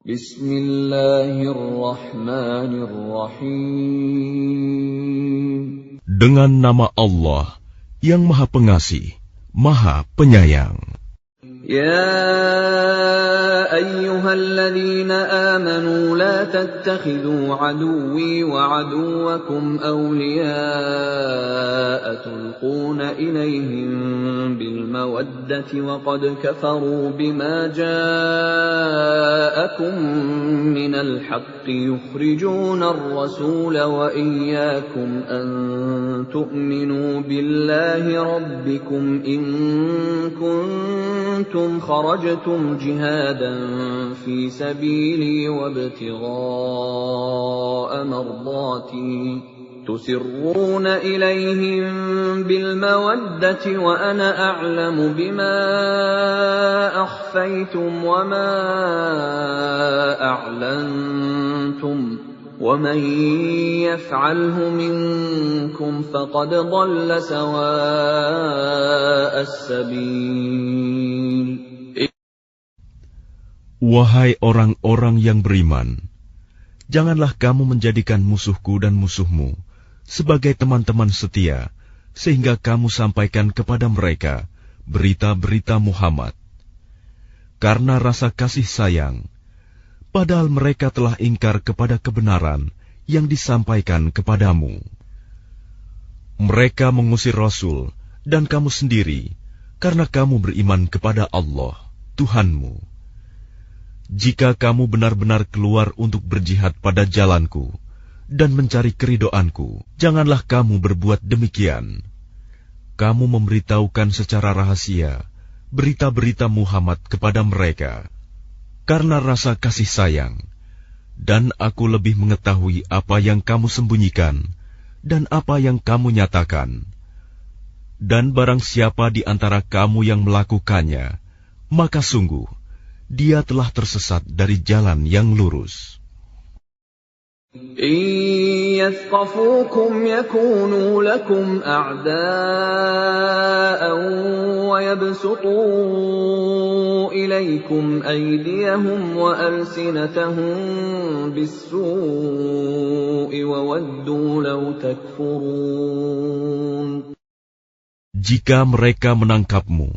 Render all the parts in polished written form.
Bismillahirrahmanirrahim. Dengan nama Allah yang Maha Pengasih, Maha Penyayang. يا أيها الذين آمنوا لا تتخذوا عدوي وعدوكم أولياء تلقون إليهم بالمودة وقد كفروا بما جاءكم من الحق يخرجون الرسول وإياكم أن تؤمنوا بالله ربكم إن كنتم خرجتم جهادا في سبيلي وابتغاء مرضاتي تسرون إليهم بالمودة وأنا أعلم بما أخفيتم وما أعلنتم ومن يفعله منكم فقد ضل سواء السبيل. Wahai orang-orang yang beriman, janganlah kamu menjadikan musuhku dan musuhmu sebagai teman-teman setia, sehingga kamu sampaikan kepada mereka berita-berita Muhammad. Karena rasa kasih sayang, padahal mereka telah ingkar kepada kebenaran yang disampaikan kepadamu. Mereka mengusir Rasul dan kamu sendiri, karena kamu beriman kepada Allah, Tuhanmu. Jika kamu benar-benar keluar untuk berjihad pada jalanku dan mencari keridhoanku, janganlah kamu berbuat demikian. Kamu memberitahukan secara rahasia berita-berita Muhammad kepada mereka karena rasa kasih sayang, dan aku lebih mengetahui apa yang kamu sembunyikan dan apa yang kamu nyatakan. Dan barang siapa di antara kamu yang melakukannya, maka sungguh dia telah tersesat dari jalan yang lurus. إن يثقفوكم يكونوا لكم أعداء ويبسطوا إليكم أيديهم وألسنتهم بالسوء وودوا لو تكفرون. Jika mereka menangkapmu,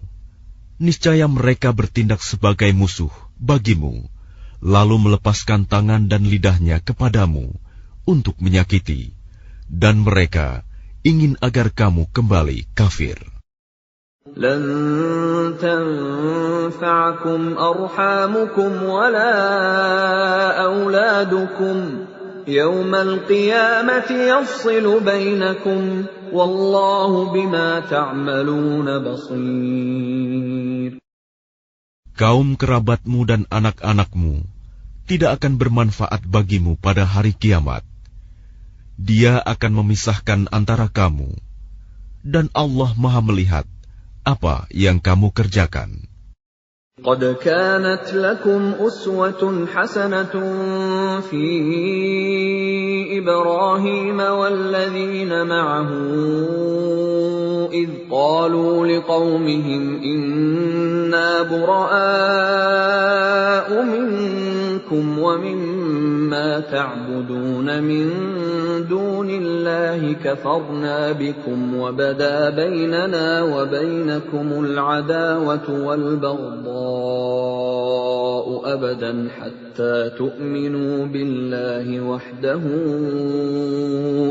niscaya mereka bertindak sebagai musuh bagimu, lalu melepaskan tangan dan lidahnya kepadamu untuk menyakiti, dan mereka ingin agar kamu kembali kafir. لن تنفعكم أرحامكم ولا أولادكم يوم القيامة يفصل بينكم والله بما تعملون بصير. Kaum kerabatmu dan anak-anakmu tidak akan bermanfaat bagimu pada hari kiamat. Dia akan memisahkan antara kamu, dan Allah Maha melihat apa yang kamu kerjakan. قد كانت لكم أسوة حسنة في إبراهيم والذين معه إذ قالوا لقومهم إنا براء منكم ومما تعبدون من دون الله كفرنا بكم وبدا بيننا وبينكم العداوة والبغضاء أبدا حتى تؤمنوا بالله وحده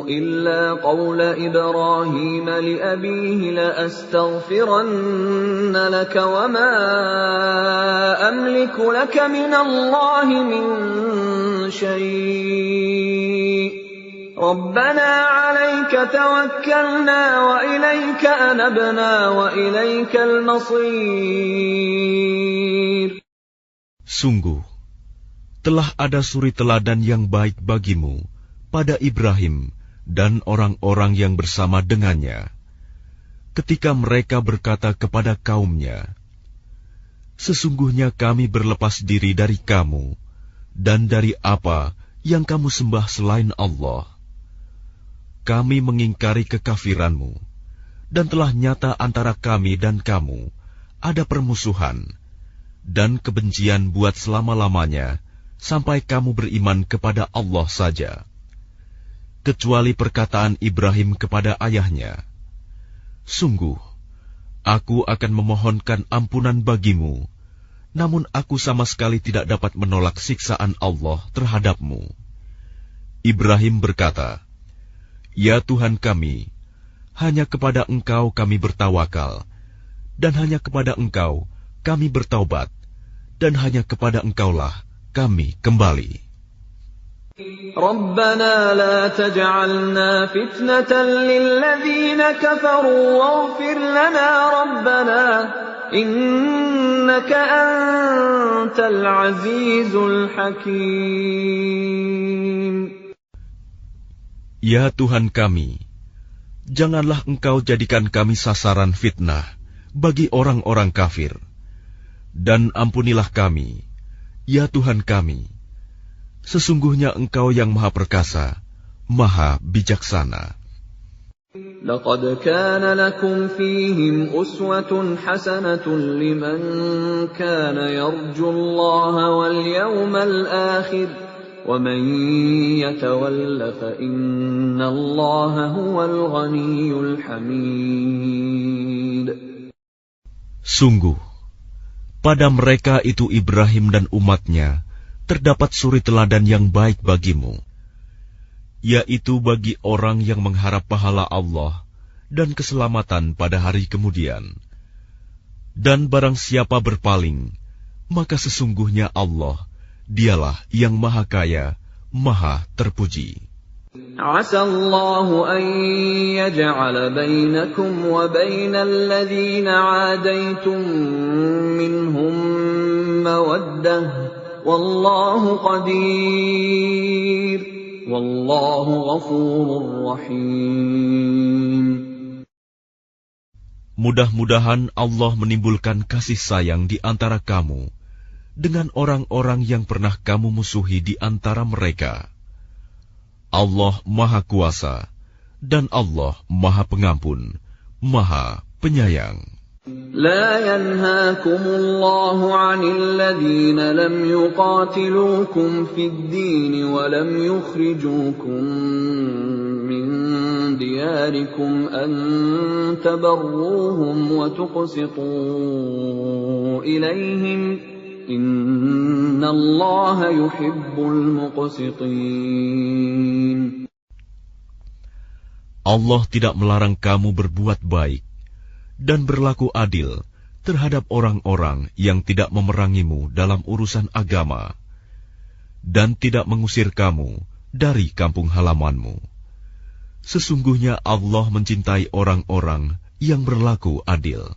إلا قول إبراهيم لأبيه لأستغفرن لك وما أملك لك من الله من شيء ربنا عليك توكلنا وإليك أنبنا وإليك المصير. Sungguh, telah ada suri teladan yang baik bagimu pada Ibrahim dan orang-orang yang bersama dengannya, ketika mereka berkata kepada kaumnya, sesungguhnya kami berlepas diri dari kamu dan dari apa yang kamu sembah selain Allah. Kami mengingkari kekafiranmu, dan telah nyata antara kami dan kamu ada permusuhan dan kebencian buat selama-lamanya sampai kamu beriman kepada Allah saja, kecuali perkataan Ibrahim kepada ayahnya, "Sungguh, aku akan memohonkan ampunan bagimu, namun aku sama sekali tidak dapat menolak siksaan Allah terhadapmu." Ibrahim berkata, "Ya Tuhan kami, hanya kepada Engkau kami bertawakal, dan hanya kepada Engkau kami bertaubat, dan hanya kepada Engkaulah kami kembali." Rabbana la taj'alna fitnatan lilladzina kafaru waghfir lana Rabbana innaka antal azizul hakim. Ya Tuhan kami, janganlah Engkau jadikan kami sasaran fitnah bagi orang-orang kafir, dan ampunilah kami, ya Tuhan kami. Sesungguhnya Engkau yang Maha Perkasa, Maha Bijaksana. لقد كان لكم فيهم أسوة حسنة لمن كان يرجو الله واليوم الآخر ومن يتول فإن الله هو الغني الحميد. Sungguh, pada mereka itu Ibrahim dan umatnya terdapat suri teladan yang baik bagimu, yaitu bagi orang yang mengharap pahala Allah dan keselamatan pada hari kemudian. Dan barang siapa berpaling, maka sesungguhnya Allah, Dialah yang Maha Kaya, Maha Terpuji. عسى الله أن يجعل بينكم وبين الذين عاديتم منهم مودة والله قدير والله غفور رحيم. Mudah-mudahan Allah menimbulkan kasih sayang di antara kamu dengan orang-orang yang pernah kamu musuhi di antara mereka. Allah Maha Kuasa dan Allah Maha Pengampun, Maha Penyayang. لا ينهاكم الله عن الذين لم يقاتلوكم في الدين ولم يخرجوكم من دياركم أن تبروهم وتقسطوا إليهم إن الله يحب المقسطين. Allah tidak melarang kamu berbuat baik dan berlaku adil terhadap orang-orang yang tidak memerangimu dalam urusan agama dan tidak mengusir kamu dari kampung halamanmu. Sesungguhnya Allah mencintai orang-orang yang berlaku adil.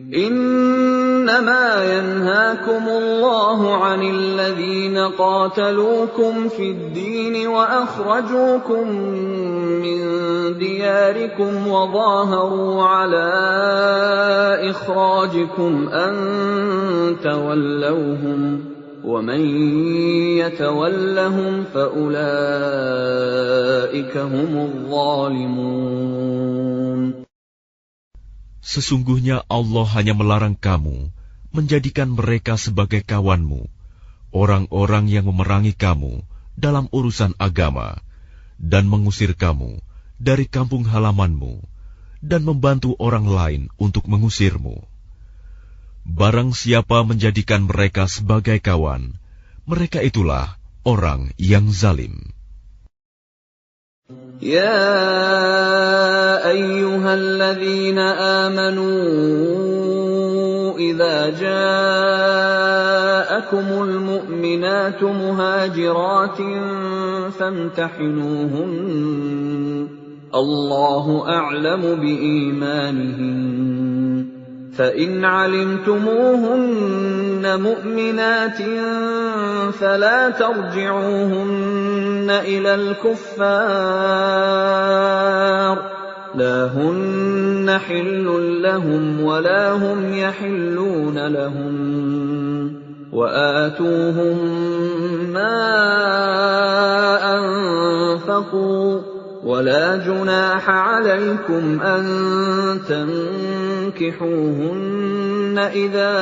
إنما ينهاكم الله عن الذين قاتلوكم في الدين وأخرجوكم من دياركم وظاهروا على إخراجكم أن تولوهم ومن يتولهم فأولئك هم الظالمون. Sesungguhnya Allah hanya melarang kamu menjadikan mereka sebagai kawanmu, orang-orang yang memerangi kamu dalam urusan agama, dan mengusir kamu dari kampung halamanmu, dan membantu orang lain untuk mengusirmu. Barang siapa menjadikan mereka sebagai kawan, mereka itulah orang yang zalim. يا أيها الذين آمنوا إذا جاءكم المؤمنات مهاجرات فامتحنوهن الله أعلم بإيمانهن فإن علمتموهن مؤمنات فلا ترجعوهن إلى الكفار لا هن حل لهم ولا هم يحلون لهم وآتوهم ما أنفقوا ولا جناح عليكم أن تنكحوهن إذا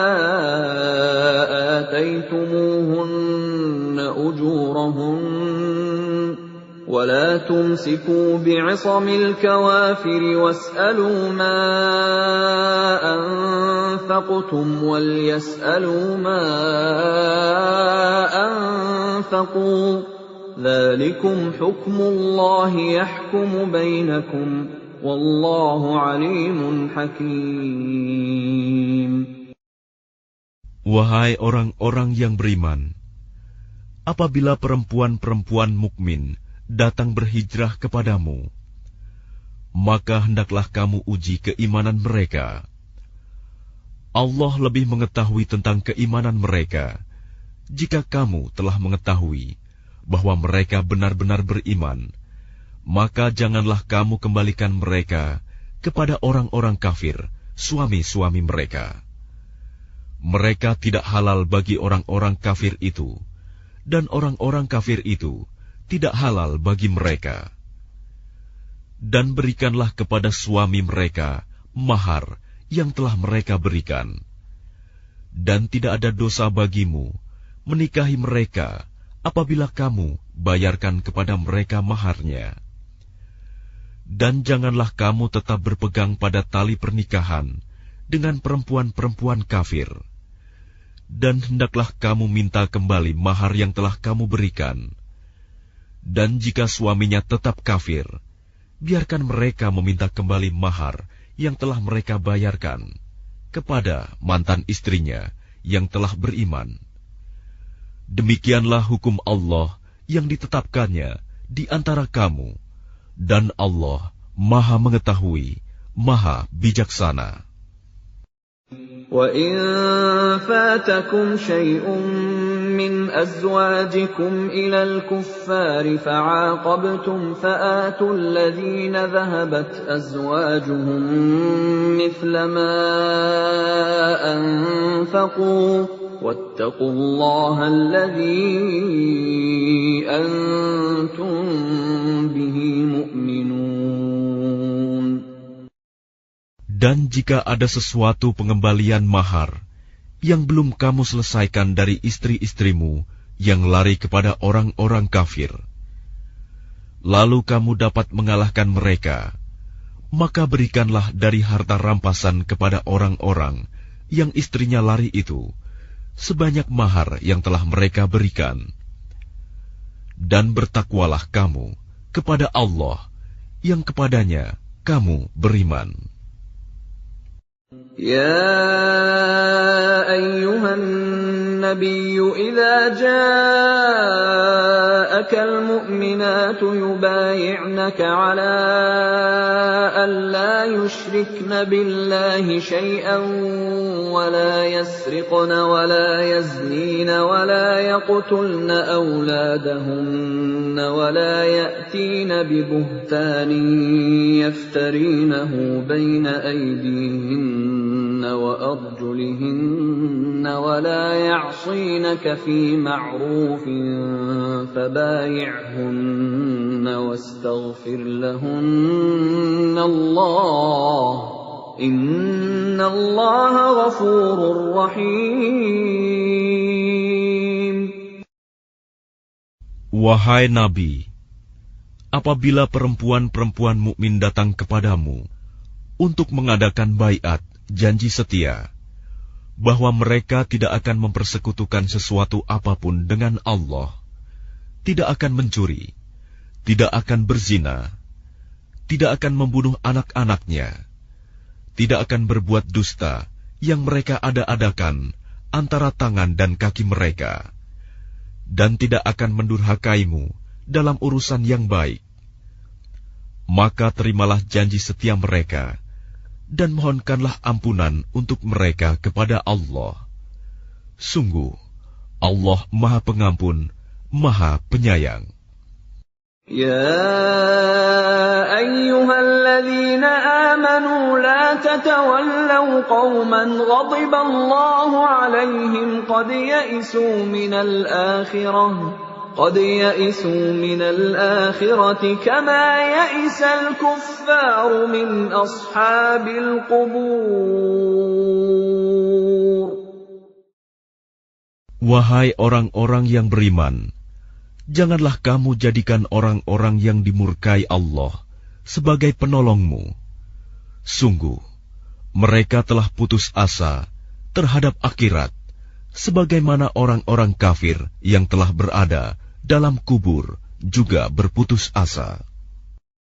آتيتموهن أجورهن ولا تمسكوا بعصم الكوافر واسألوا ما أنفقتم وليسألوا ما أنفقوا ذلكم حكم الله يحكم بينكم والله عليم حكيم. Wahai orang-orang yang beriman, apabila perempuan-perempuan mukmin datang berhijrah kepadamu, maka hendaklah kamu uji keimanan mereka. Allah lebih mengetahui tentang keimanan mereka. Jika kamu telah mengetahui bahwa mereka benar-benar beriman, maka janganlah kamu kembalikan mereka kepada orang-orang kafir, suami-suami mereka. Mereka tidak halal bagi orang-orang kafir itu, dan orang-orang kafir itu tidak halal bagi mereka. Dan berikanlah kepada suami mereka mahar yang telah mereka berikan. Dan tidak ada dosa bagimu menikahi mereka apabila kamu bayarkan kepada mereka maharnya. Dan janganlah kamu tetap berpegang pada tali pernikahan dengan perempuan-perempuan kafir. Dan hendaklah kamu minta kembali mahar yang telah kamu berikan. Dan jika suaminya tetap kafir, biarkan mereka meminta kembali mahar yang telah mereka bayarkan kepada mantan istrinya yang telah beriman. Demikianlah hukum Allah yang ditetapkannya di antara kamu, dan Allah Maha Mengetahui, Maha Bijaksana. وَإِن فَاتَكُمْ شَيْءٌ مِّنْ أَزْوَاجِكُمْ إِلَى الْكُفَّارِ فَعَاقَبْتُمْ فَآتُوا الَّذِينَ ذَهَبَتْ أَزْوَاجُهُم مِّثْلَ مَا أَنفَقُوا وَاتَّقُوا اللَّهَ الَّذِي أَنتُم بِهِ مُؤْمِنُونَ. Dan jika ada sesuatu pengembalian mahar yang belum kamu selesaikan dari istri-istrimu yang lari kepada orang-orang kafir, lalu kamu dapat mengalahkan mereka, maka berikanlah dari harta rampasan kepada orang-orang yang istrinya lari itu sebanyak mahar yang telah mereka berikan. Dan bertakwalah kamu kepada Allah yang kepadanya kamu beriman. يا أيها النبي إذا جاءك المؤمنات يبايعنك على أن لا يشركن بالله شيئا ولا يسرقن ولا يزنين ولا يقتلن أولادهن ولا يأتين ببهتان يفترينه بين أيديهن وأرجلهن ولا يعصينك في معروف فبايعهن واستغفر لهن الله إن الله غفور رحيم. Wahai Nabi, apabila perempuan-perempuan mukmin datang kepadamu untuk mengadakan baiat, janji setia, bahwa mereka tidak akan mempersekutukan sesuatu apapun dengan Allah, tidak akan mencuri, tidak akan berzina, tidak akan membunuh anak-anaknya, tidak akan berbuat dusta yang mereka ada-adakan antara tangan dan kaki mereka, dan tidak akan mendurhakaimu dalam urusan yang baik, maka terimalah janji setia mereka, dan mohonkanlah ampunan untuk mereka kepada Allah. Sungguh, Allah Maha Pengampun, Maha Penyayang. يا أيها الذين آمنوا لا تتولوا قوما غضب الله عليهم قد يئسوا من الآخرة كما يئس الكفار من أصحاب القبور. Wahai orang-orang yang beriman, janganlah kamu jadikan orang-orang yang dimurkai Allah sebagai penolongmu. Sungguh, mereka telah putus asa terhadap akhirat, sebagaimana orang-orang kafir yang telah berada dalam kubur juga berputus asa.